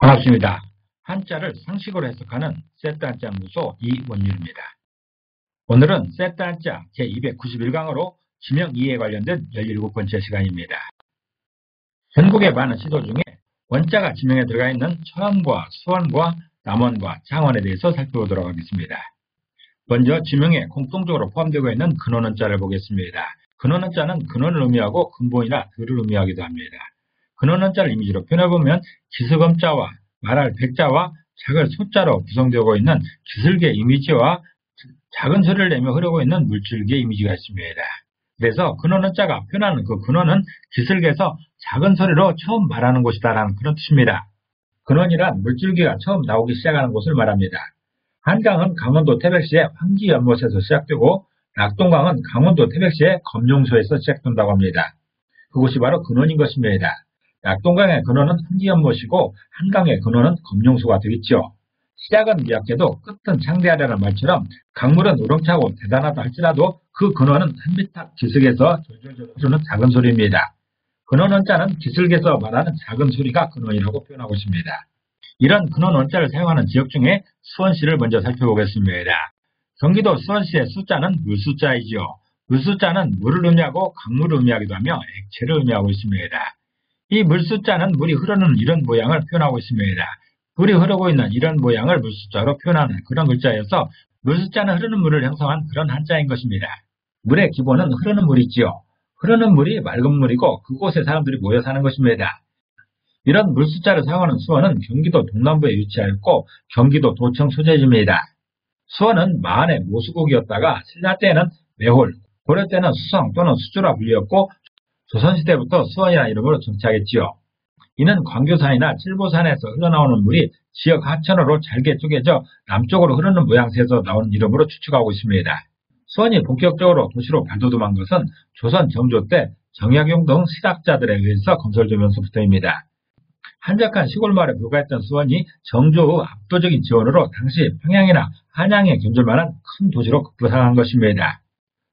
반갑습니다. 한자를 상식어로 해석하는 세트 한자 연구소 이원율입니다. 오늘은 세트 한자 제291강으로 지명 이해에 관련된 17번째 시간입니다. 전국의 많은 시도 중에 원자가 지명에 들어가 있는 천안과 수원과 남원과 장원에 대해서 살펴보도록 하겠습니다. 먼저 지명에 공통적으로 포함되고 있는 근원원자를 보겠습니다. 근원원자는 근원을 의미하고 근본이나 들을 의미하기도 합니다. 근원원자를 이미지로 표현해보면 기스검자와 말할 백자와 작을 소자로 구성되고 있는 기슬개 이미지와 작은 소리를 내며 흐르고 있는 물줄기의 이미지가 있습니다. 그래서 근원원자가 표현하는 그 근원은 기슬개에서 작은 소리로 처음 말하는 곳이다라는 그런 뜻입니다. 근원이란 물줄기가 처음 나오기 시작하는 곳을 말합니다. 한강은 강원도 태백시의 황지연못에서 시작되고 낙동강은 강원도 태백시의 검룡소에서 시작된다고 합니다. 그곳이 바로 근원인 것입니다. 낙동강의 근원은 황지연못이고 한강의 근원은 검룡소가 되겠죠. 시작은 미약해도 끝은 창대하다는 말처럼 강물은 우렁차고 대단하다 할지라도 그 근원은 한비탁 기슭에서 졸졸졸 흐르는 작은 소리입니다. 근원원자는 기슭에서 말하는 작은 소리가 근원이라고 표현하고 있습니다. 이런 근원원자를 사용하는 지역 중에 수원시를 먼저 살펴보겠습니다. 경기도 수원시의 수자는 물수자이지요. 물수자는 물을 의미하고 강물을 의미하기도 하며 액체를 의미하고 있습니다. 이 물수자는 물이 흐르는 이런 모양을 표현하고 있습니다. 물이 흐르고 있는 이런 모양을 물수자로 표현하는 그런 글자여서 물수자는 흐르는 물을 형성한 그런 한자인 것입니다. 물의 기본은 흐르는 물이지요. 흐르는 물이 맑은 물이고 그곳에 사람들이 모여 사는 것입니다. 이런 물수자를 사용하는 수원은 경기도 동남부에 위치하였고 경기도 도청 소재지입니다. 수원은 마한의 모수국이었다가 신라 때에는 매홀, 고려 때는 수성 또는 수주라 불리었고 조선시대부터 수원이라는 이름으로 정착했지요. 이는 광교산이나 칠보산에서 흘러나오는 물이 지역 하천으로 잘게 쪼개져 남쪽으로 흐르는 모양새에서 나온 이름으로 추측하고 있습니다. 수원이 본격적으로 도시로 발돋움한 것은 조선 정조 때 정약용 등 실학자들에 의해서 건설되면서부터입니다. 한적한 시골마을에 불과했던 수원이 정조의 압도적인 지원으로 당시 평양이나 한양에 견줄 만한 큰 도시로 급부상한 것입니다.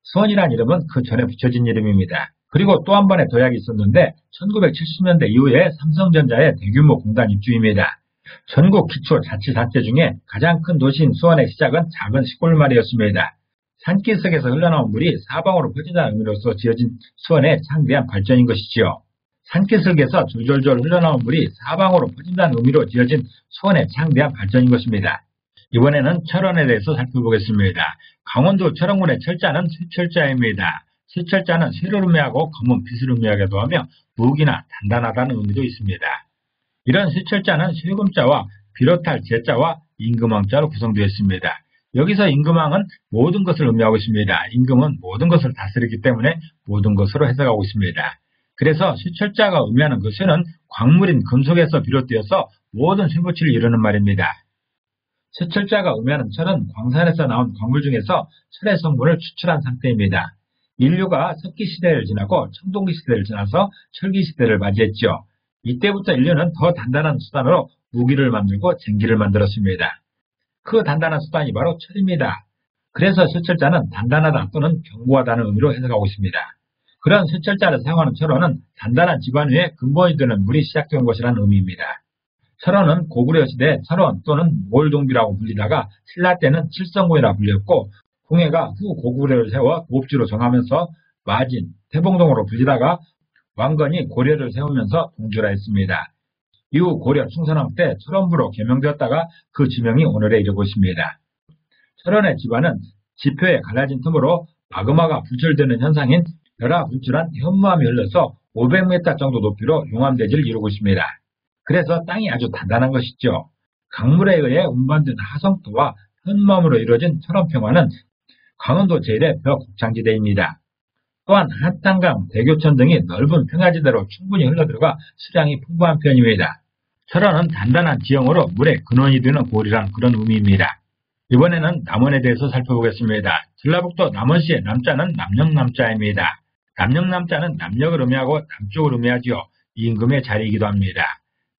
수원이라는 이름은 그 전에 붙여진 이름입니다. 그리고 또 한 번의 도약이 있었는데 1970년대 이후에 삼성전자의 대규모 공단 입주입니다. 전국 기초자치단체 중에 가장 큰 도시인 수원의 시작은 작은 시골마을이었습니다. 산기슭에서 흘러나온 물이 사방으로 퍼진다는 의미로서 지어진 수원의 창대한 발전인 것이지요. 산기슭에서 졸졸졸 흘러나온 물이 사방으로 퍼진다는 의미로 지어진 수원의 창대한 발전인 것입니다. 이번에는 철원에 대해서 살펴보겠습니다. 강원도 철원군의 철자는 쇠철자입니다. 쇠철자는 쇠를 의미하고 검은 빛을 의미하기도 하며 무기나 단단하다는 의미도 있습니다. 이런 쇠철자는 쇠금자와 비롯할 제자와 임금왕자로 구성되어 있습니다. 여기서 임금왕은 모든 것을 의미하고 있습니다. 임금은 모든 것을 다스리기 때문에 모든 것으로 해석하고 있습니다. 그래서 쇠철자가 의미하는 그 쇠는 광물인 금속에서 비롯되어서 모든 쇠붙이를 이루는 말입니다. 쇠철자가 의미하는 철은 광산에서 나온 광물 중에서 철의 성분을 추출한 상태입니다. 인류가 석기시대를 지나고 청동기시대를 지나서 철기시대를 맞이했죠. 이때부터 인류는 더 단단한 수단으로 무기를 만들고 쟁기를 만들었습니다. 그 단단한 수단이 바로 철입니다. 그래서 쇠철자는 단단하다 또는 견고하다는 의미로 해석하고 있습니다. 그런 쇠철자를 사용하는 철원은 단단한 지반 위에 근본이 되는 물이 시작된 것이라는 의미입니다. 철원은 고구려 시대 철원 또는 몰동비라고 불리다가 신라 때는 칠성궁이라 불렸고 공해가 후 고구려를 세워 도읍지로 정하면서 마진, 태봉동으로 불리다가 왕건이 고려를 세우면서 동주라 했습니다. 이후 고려 충선왕 때 철원부로 개명되었다가 그 지명이 오늘에 이르고 있습니다. 철원의 지반은 지표에 갈라진 틈으로 마그마가 분출되는 현상인 열화분출한 현무암이 흘러서 500m 정도 높이로 용암대지를 이루고 있습니다. 그래서 땅이 아주 단단한 것이죠. 강물에 의해 운반된 하성토와 현무암으로 이루어진 철원평화는 강원도 제1의 벽곡창지대입니다. 또한 한탄강, 대교천 등이 넓은 평야지대로 충분히 흘러들어가 수량이 풍부한 편입니다. 철원은 단단한 지형으로 물의 근원이 되는 고을이란 그런 의미입니다. 이번에는 남원에 대해서 살펴보겠습니다. 전라북도 남원시의 남자는 남역남자입니다. 남역남자는 남역을 의미하고 남쪽을 의미하지요. 임금의 자리이기도 합니다.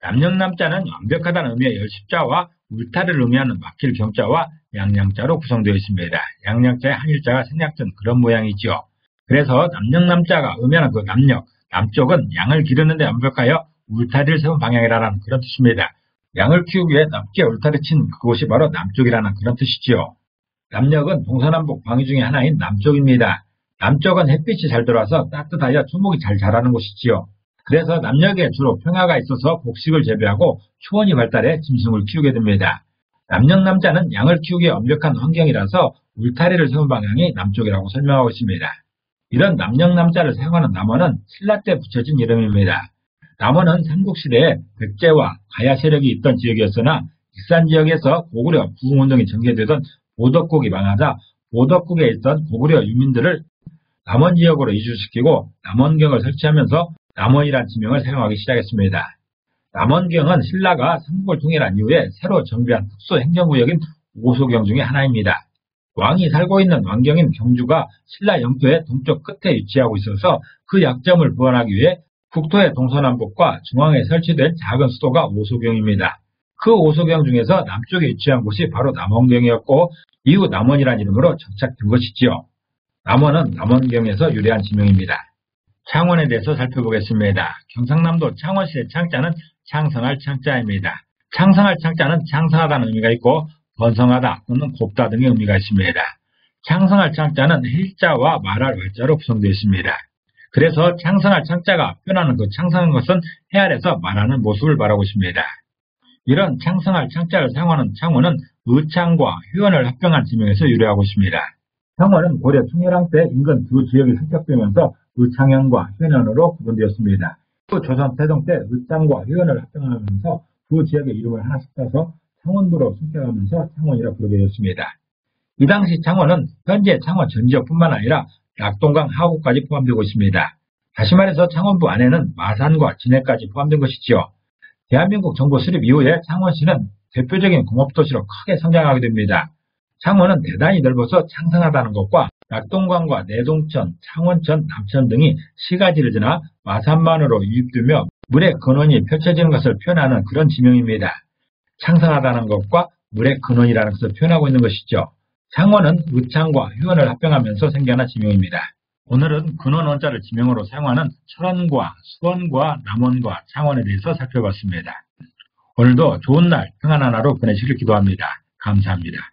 남역남자는 완벽하다는 의미의 열십자와 울타리를 의미하는 막힐 경자와 양양자로 구성되어 있습니다. 양양자의 한일자가 생략된 그런 모양이지요. 그래서 남역남자가 의미하는 그 남역, 남쪽은 양을 기르는 데 완벽하여 울타리를 세운 방향이라는 그런 뜻입니다. 양을 키우기 위해 남쪽에 울타리 친 그곳이 바로 남쪽이라는 그런 뜻이지요. 남녘은 동서남북 방위 중의 하나인 남쪽입니다. 남쪽은 햇빛이 잘 들어와서 따뜻하여 초목이 잘 자라는 곳이지요. 그래서 남녘에 주로 평야가 있어서 곡식을 재배하고 초원이 발달해 짐승을 키우게 됩니다. 남녘 남자는 양을 키우기에 완벽한 환경이라서 울타리를 세운 방향이 남쪽이라고 설명하고 있습니다. 이런 남녘 남자를 사용하는 남원은 신라 때 붙여진 이름입니다. 남원은 삼국시대에 백제와 가야 세력이 있던 지역이었으나 익산 지역에서 고구려 부흥운동이 전개되던 보덕국이 망하자 보덕국에 있던 고구려 유민들을 남원 지역으로 이주시키고 남원경을 설치하면서 남원이란 지명을 사용하기 시작했습니다. 남원경은 신라가 삼국을 통일한 이후에 새로 정비한 특수 행정구역인 오소경 중의 하나입니다. 왕이 살고 있는 왕경인 경주가 신라 영토의 동쪽 끝에 위치하고 있어서 그 약점을 보완하기 위해 국토의 동서남북과 중앙에 설치된 작은 수도가 오소경입니다. 그 오소경 중에서 남쪽에 위치한 곳이 바로 남원경이었고 이후 남원이라는 이름으로 정착된 것이지요. 남원은 남원경에서 유래한 지명입니다. 창원에 대해서 살펴보겠습니다. 경상남도 창원시의 창자는 창성할 창자입니다. 창성할 창자는 창성하다는 의미가 있고 번성하다 또는 곱다 등의 의미가 있습니다. 창성할 창자는 헬자와 말할 말자로 구성되어 있습니다. 그래서 창성할 창자가 표현하는 그 창성한 것은 해 아래서 말하는 모습을 말하고 있습니다. 이런 창성할 창자를 사용하는 창원은 의창과 효연을 합병한 지명에서 유래하고 있습니다. 창원은 고려 충혈왕 때 인근 두 지역이 승격되면서 의창현과 효연으로 구분되었습니다. 또 조선 태종 때 의창과 효연을 합병하면서 두 지역의 이름을 하나씩 따서 창원도로 승격하면서 창원이라 부르게 되었습니다. 이 당시 창원은 현재 창원 전 지역뿐만 아니라 낙동강 하구까지 포함되고 있습니다. 다시 말해서 창원부 안에는 마산과 진해까지 포함된 것이지요. 대한민국 정부 수립 이후에 창원시는 대표적인 공업도시로 크게 성장하게 됩니다. 창원은 대단히 넓어서 창성하다는 것과 낙동강과 내동천, 창원천, 남천 등이 시가지를 지나 마산만으로 유입되며 물의 근원이 펼쳐지는 것을 표현하는 그런 지명입니다. 창성하다는 것과 물의 근원이라는 것을 표현하고 있는 것이죠. 창원은 의창과 효연을 합병하면서 생겨난 지명입니다. 오늘은 근원 원자를 지명으로 사용하는 철원과 수원과 남원과 창원에 대해서 살펴봤습니다. 오늘도 좋은 날 평안한 하루 보내시길 기도합니다. 감사합니다.